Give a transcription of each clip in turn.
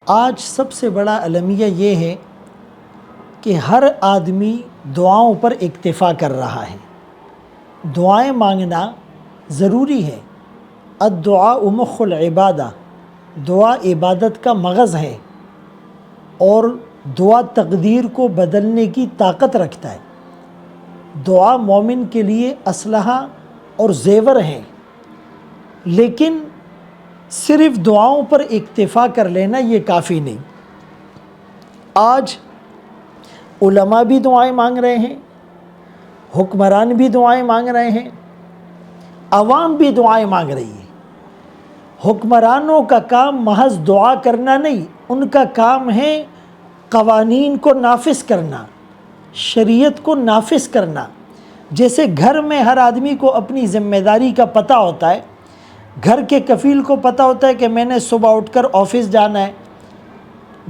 آج سب سے بڑا المیہ یہ ہے کہ ہر آدمی دعاؤں پر اکتفا کر رہا ہے۔ دعائیں مانگنا ضروری ہے۔ الدعاء مخ العبادہ، دعا عبادت کا مغز ہے اور دعا تقدیر کو بدلنے کی طاقت رکھتا ہے۔ دعا مومن کے لیے اسلحہ اور زیور ہے، لیکن صرف دعاؤں پر اکتفا کر لینا یہ کافی نہیں۔ آج علماء بھی دعائیں مانگ رہے ہیں، حکمران بھی دعائیں مانگ رہے ہیں، عوام بھی دعائیں مانگ رہی ہے۔ حکمرانوں کا کام محض دعا کرنا نہیں، ان کا کام ہے قوانین کو نافذ کرنا، شریعت کو نافذ کرنا۔ جیسے گھر میں ہر آدمی کو اپنی ذمہ داری کا پتہ ہوتا ہے، گھر کے کفیل کو پتہ ہوتا ہے کہ میں نے صبح اٹھ کر آفس جانا ہے،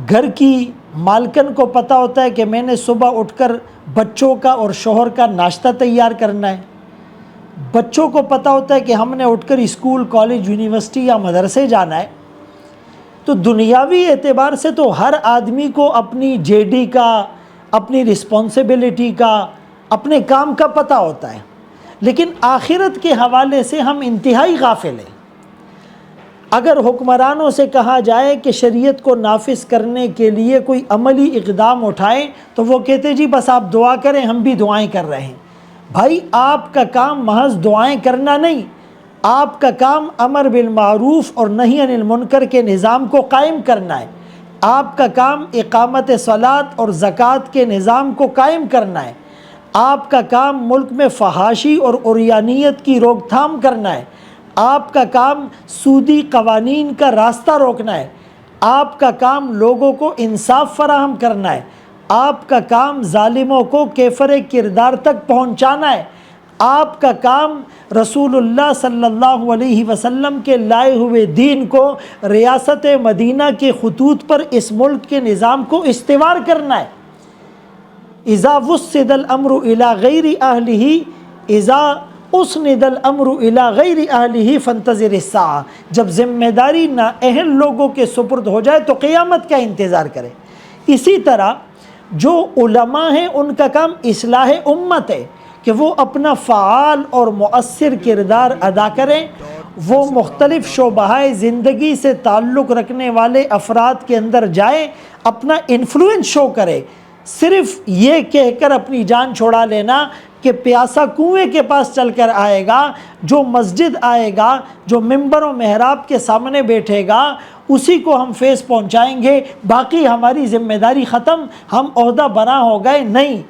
گھر کی مالکن کو پتہ ہوتا ہے کہ میں نے صبح اٹھ کر بچوں کا اور شوہر کا ناشتہ تیار کرنا ہے، بچوں کو پتہ ہوتا ہے کہ ہم نے اٹھ کر اسکول، کالج، یونیورسٹی یا مدرسے جانا ہے۔ تو دنیاوی اعتبار سے تو ہر آدمی کو اپنی جے ڈی کا، اپنی رسپانسبلٹی کا، اپنے کام کا پتہ ہوتا ہے، لیکن آخرت کے حوالے سے ہم انتہائی غافل ہیں۔ اگر حکمرانوں سے کہا جائے کہ شریعت کو نافذ کرنے کے لیے کوئی عملی اقدام اٹھائیں تو وہ کہتے جی بس آپ دعا کریں، ہم بھی دعائیں کر رہے ہیں۔ بھائی آپ کا کام محض دعائیں کرنا نہیں، آپ کا کام امر بالمعروف اور نہی عن المنکر کے نظام کو قائم کرنا ہے۔ آپ کا کام اقامت صلاۃ اور زکوٰۃ کے نظام کو قائم کرنا ہے۔ آپ کا کام ملک میں فحاشی اور عریانیت کی روک تھام کرنا ہے۔ آپ کا کام سودی قوانین کا راستہ روکنا ہے۔ آپ کا کام لوگوں کو انصاف فراہم کرنا ہے۔ آپ کا کام ظالموں کو کیفر کردار تک پہنچانا ہے۔ آپ کا کام رسول اللہ صلی اللہ علیہ وسلم کے لائے ہوئے دین کو ریاست مدینہ کے خطوط پر اس ملک کے نظام کو استوار کرنا ہے۔ اذا وسد الامر الى غیر اہلہ، اذا اسند الامر الى غیر اہلہ فانتظر الساعہ، جب ذمہ داری نااہل لوگوں کے سپرد ہو جائے تو قیامت کا انتظار کرے۔ اسی طرح جو علماء ہیں ان کا کام اصلاح امت ہے کہ وہ اپنا فعال اور مؤثر کردار ادا کریں، وہ مختلف شعبہ زندگی سے تعلق رکھنے والے افراد کے اندر جائیں، اپنا انفلوئنس شو کرے۔ صرف یہ کہہ کر اپنی جان چھوڑا لینا کہ پیاسا کنویں کے پاس چل کر آئے گا، جو مسجد آئے گا، جو ممبر و محراب کے سامنے بیٹھے گا، اسی کو ہم فیض پہنچائیں گے، باقی ہماری ذمہ داری ختم، ہم عہدہ بنا ہو گئے۔ نہیں،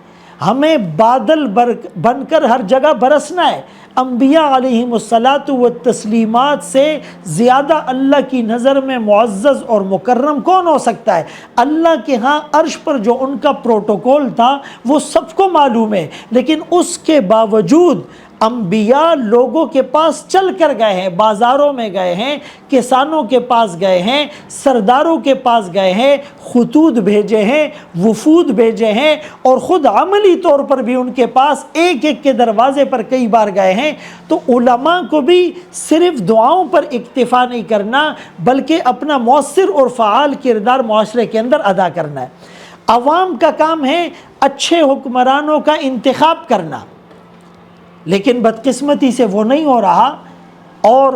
ہمیں بادل بن کر ہر جگہ برسنا ہے۔ انبیاء علیہم الصلاۃ والتسلیمات سے زیادہ اللہ کی نظر میں معزز اور مکرم کون ہو سکتا ہے؟ اللہ کے ہاں عرش پر جو ان کا پروٹوکول تھا وہ سب کو معلوم ہے، لیکن اس کے باوجود انبیاء لوگوں کے پاس چل کر گئے ہیں، بازاروں میں گئے ہیں، کسانوں کے پاس گئے ہیں، سرداروں کے پاس گئے ہیں، خطوط بھیجے ہیں، وفود بھیجے ہیں، اور خود عملی طور پر بھی ان کے پاس ایک ایک کے دروازے پر کئی بار گئے ہیں۔ تو علماء کو بھی صرف دعاؤں پر اکتفا نہیں کرنا، بلکہ اپنا مؤثر اور فعال کردار معاشرے کے اندر ادا کرنا ہے۔ عوام کا کام ہے اچھے حکمرانوں کا انتخاب کرنا، لیکن بدقسمتی سے وہ نہیں ہو رہا، اور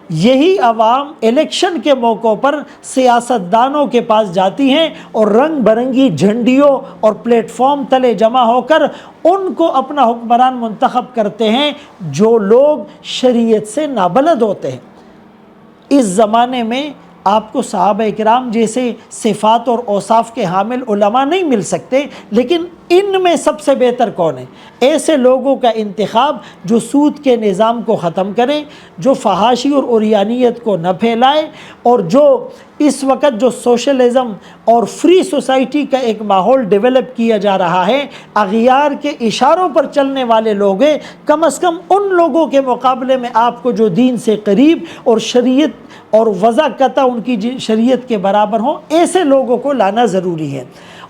یہی عوام الیکشن کے موقع پر سیاستدانوں کے پاس جاتی ہیں اور رنگ برنگی جھنڈیوں اور پلیٹ فارم تلے جمع ہو کر ان کو اپنا حکمران منتخب کرتے ہیں جو لوگ شریعت سے نابلد ہوتے ہیں۔ اس زمانے میں آپ کو صحابہ کرام جیسے صفات اور اوصاف کے حامل علماء نہیں مل سکتے، لیکن ان میں سب سے بہتر کون ہے؟ ایسے لوگوں کا انتخاب جو سود کے نظام کو ختم کریں، جو فحاشی اور عریانیت کو نہ پھیلائے، اور جو اس وقت جو سوشلزم اور فری سوسائٹی کا ایک ماحول ڈیولپ کیا جا رہا ہے، اغیار کے اشاروں پر چلنے والے لوگ ہیں، کم از کم ان لوگوں کے مقابلے میں آپ کو جو دین سے قریب اور شریعت اور وضع قطع ان کی شریعت کے برابر ہوں، ایسے لوگوں کو لانا ضروری ہے۔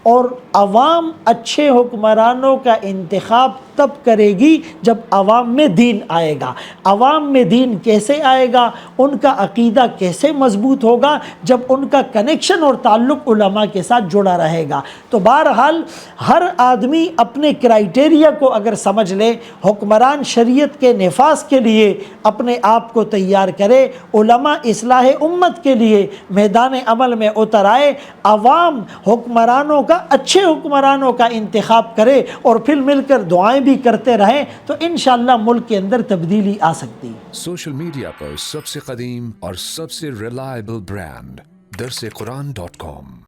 اور عوام اچھے حکمرانوں کا انتخاب تب کرے گی جب عوام میں دین آئے گا۔ عوام میں دین کیسے آئے گا، ان کا عقیدہ کیسے مضبوط ہوگا، جب ان کا کنیکشن اور تعلق علماء کے ساتھ جڑا رہے گا۔ تو بہرحال ہر آدمی اپنے کرائٹیریا کو اگر سمجھ لے، حکمران شریعت کے نفاذ کے لیے اپنے آپ کو تیار کرے، علماء اصلاح امت کے لیے میدان عمل میں اتر آئے، عوام حکمرانوں کا، اچھے حکمرانوں کا انتخاب کرے اور پھر مل کر دعائیں بھی کرتے رہیں، تو انشاءاللہ ملک کے اندر تبدیلی آ سکتی ہے۔ سوشل میڈیا پر سب سے قدیم اور سب سے ریلائبل برانڈ درسقرآن.com